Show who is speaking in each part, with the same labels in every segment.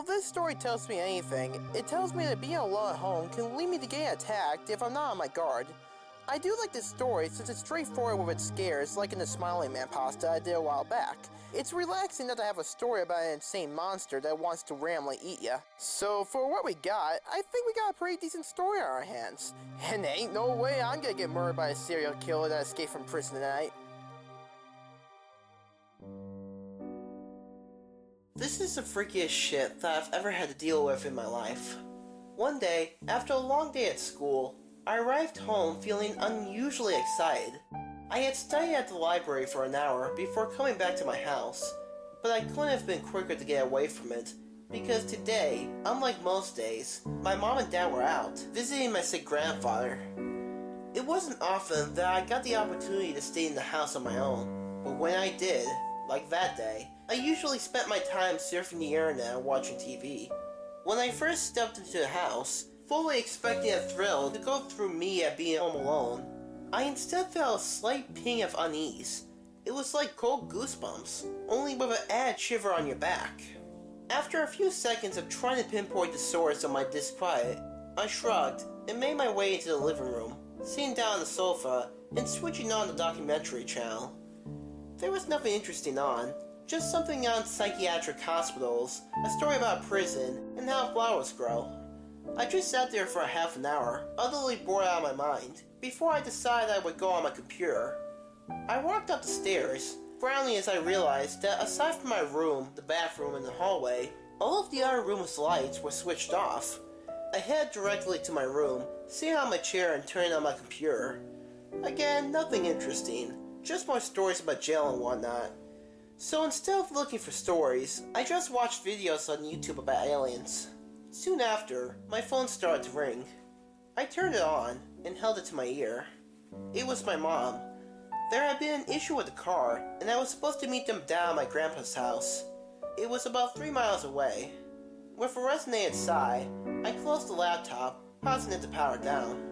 Speaker 1: if this story tells me anything, it tells me that being alone at home can lead me to getting attacked if I'm not on my guard. I do like this story since it's straightforward with its scares, like in the Smiling Man pasta I did a while back. It's relaxing not to have a story about an insane monster that wants to randomly eat ya. So for what we got, I think we got a pretty decent story on our hands. And there ain't no way I'm gonna get murdered by a serial killer that escaped from prison tonight. This is the freakiest shit that I've ever had to deal with in my life. One day, after a long day at school, I arrived home feeling unusually excited. I had studied at the library for an hour before coming back to my house, but I couldn't have been quicker to get away from it, because today, unlike most days, my mom and dad were out, visiting my sick grandfather. It wasn't often that I got the opportunity to stay in the house on my own, but when I did, like that day, I usually spent my time surfing the internet and watching TV. When I first stepped into the house, fully expecting a thrill to go through me at being home alone, I instead felt a slight ping of unease. It was like cold goosebumps, only with an added shiver on your back. After a few seconds of trying to pinpoint the source of my disquiet, I shrugged and made my way into the living room, sitting down on the sofa and switching on the documentary channel. There was nothing interesting on, just something on psychiatric hospitals, a story about prison, and how flowers grow. I just sat there for a half an hour, utterly bored out of my mind, before I decided I would go on my computer. I walked up the stairs, frowning as I realized that aside from my room, the bathroom, and the hallway, all of the other room's lights were switched off. I headed directly to my room, sitting on my chair and turning on my computer. Again, nothing interesting, just more stories about jail and whatnot. So instead of looking for stories, I just watched videos on YouTube about aliens. Soon after, my phone started to ring. I turned it on and held it to my ear. It was my mom. There had been an issue with the car, and I was supposed to meet them down at my grandpa's house. It was about 3 miles away. With a resonated sigh, I closed the laptop, pausing it to power down.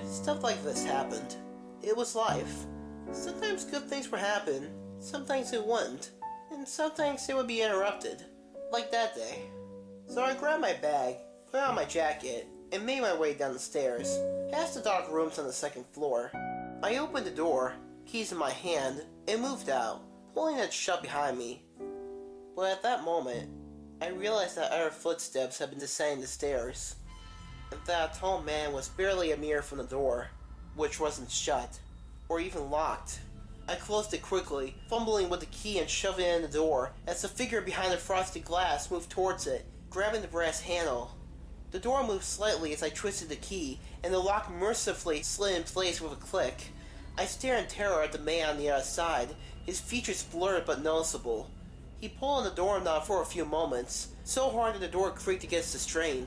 Speaker 1: Stuff like this happened. It was life. Sometimes good things would happen, sometimes it wouldn't, and sometimes it would be interrupted, like that day. So I grabbed my bag, put on my jacket, and made my way down the stairs, past the dark rooms on the second floor. I opened the door, keys in my hand, and moved out, pulling it shut behind me. But at that moment, I realized that other footsteps had been descending the stairs, and that a tall man was barely a meter from the door, which wasn't shut, or even locked. I closed it quickly, fumbling with the key and shoving it in the door as the figure behind the frosted glass moved towards it, grabbing the brass handle. The door moved slightly as I twisted the key, and the lock mercifully slid in place with a click. I stared in terror at the man on the other side, his features blurred but noticeable. He pulled on the doorknob for a few moments, so hard that the door creaked against the strain.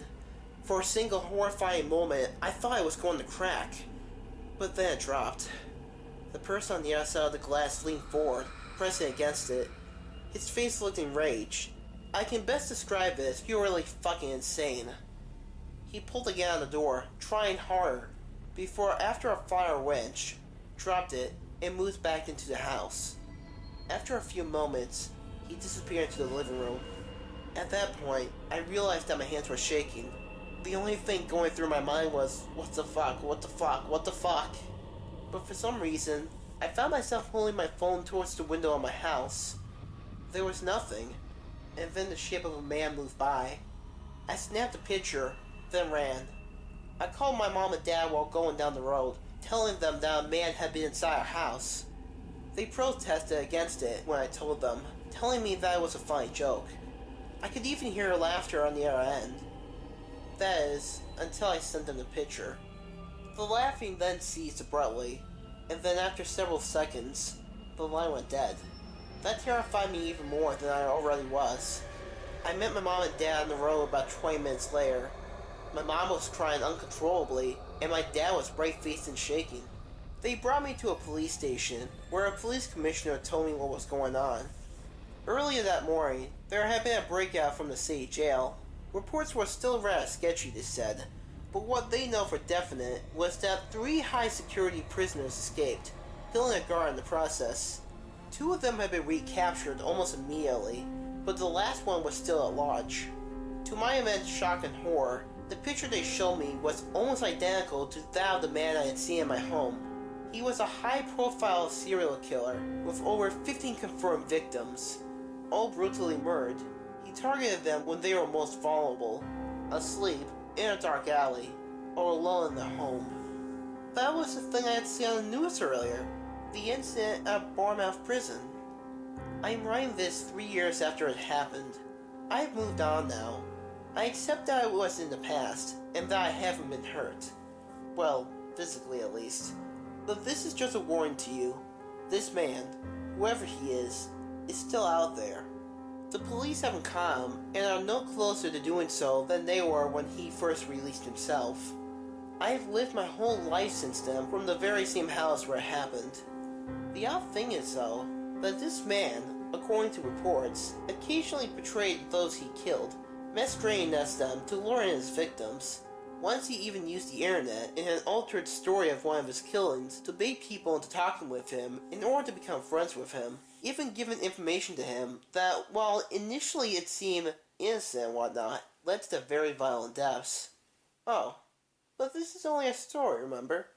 Speaker 1: For a single horrifying moment, I thought it was going to crack. But then it dropped. The person on the other side of the glass leaned forward, pressing against it. His face looked enraged. I can best describe it as purely fucking insane. He pulled again on the door, trying harder, before after a fire wrench, dropped it, and moved back into the house. After a few moments, he disappeared into the living room. At that point, I realized that my hands were shaking. The only thing going through my mind was, what the fuck, what the fuck, what the fuck? But for some reason, I found myself holding my phone towards the window of my house. There was nothing, and then the shape of a man moved by. I snapped a picture, then ran. I called my mom and dad while going down the road, telling them that a man had been inside our house. They protested against it when I told them, telling me that it was a funny joke. I could even hear laughter on the other end. That is, until I sent them the picture. The laughing then ceased abruptly, and then after several seconds, the line went dead. That terrified me even more than I already was. I met my mom and dad on the road about 20 minutes later. My mom was crying uncontrollably, and my dad was bright-faced and shaking. They brought me to a police station, where a police commissioner told me what was going on. Earlier that morning, there had been a breakout from the city jail. Reports were still rather sketchy, they said, but what they know for definite was that 3 high-security prisoners escaped, killing a guard in the process. 2 of them had been recaptured almost immediately, but the last one was still at large. To my immense shock and horror, the picture they showed me was almost identical to that of the man I had seen in my home. He was a high-profile serial killer with over 15 confirmed victims, all brutally murdered. He targeted them when they were most vulnerable, asleep, in a dark alley, or alone in their home. That was the thing I had seen on the news earlier, the incident at Bournemouth Prison. I am writing this 3 years after it happened. I have moved on now. I accept that it was in the past, and that I haven't been hurt. Well, physically at least. But this is just a warning to you. This man, whoever he is still out there. The police haven't caught him, and are no closer to doing so than they were when he first released himself. I have lived my whole life since then from the very same house where it happened. The odd thing is, though, that this man, according to reports, occasionally betrayed those he killed, masquerading them to lure in his victims. Once he even used the internet in an altered story of one of his killings to bait people into talking with him in order to become friends with him, even giving information to him that, while initially it seemed innocent and whatnot, led to very violent deaths. Oh, but this is only a story, remember?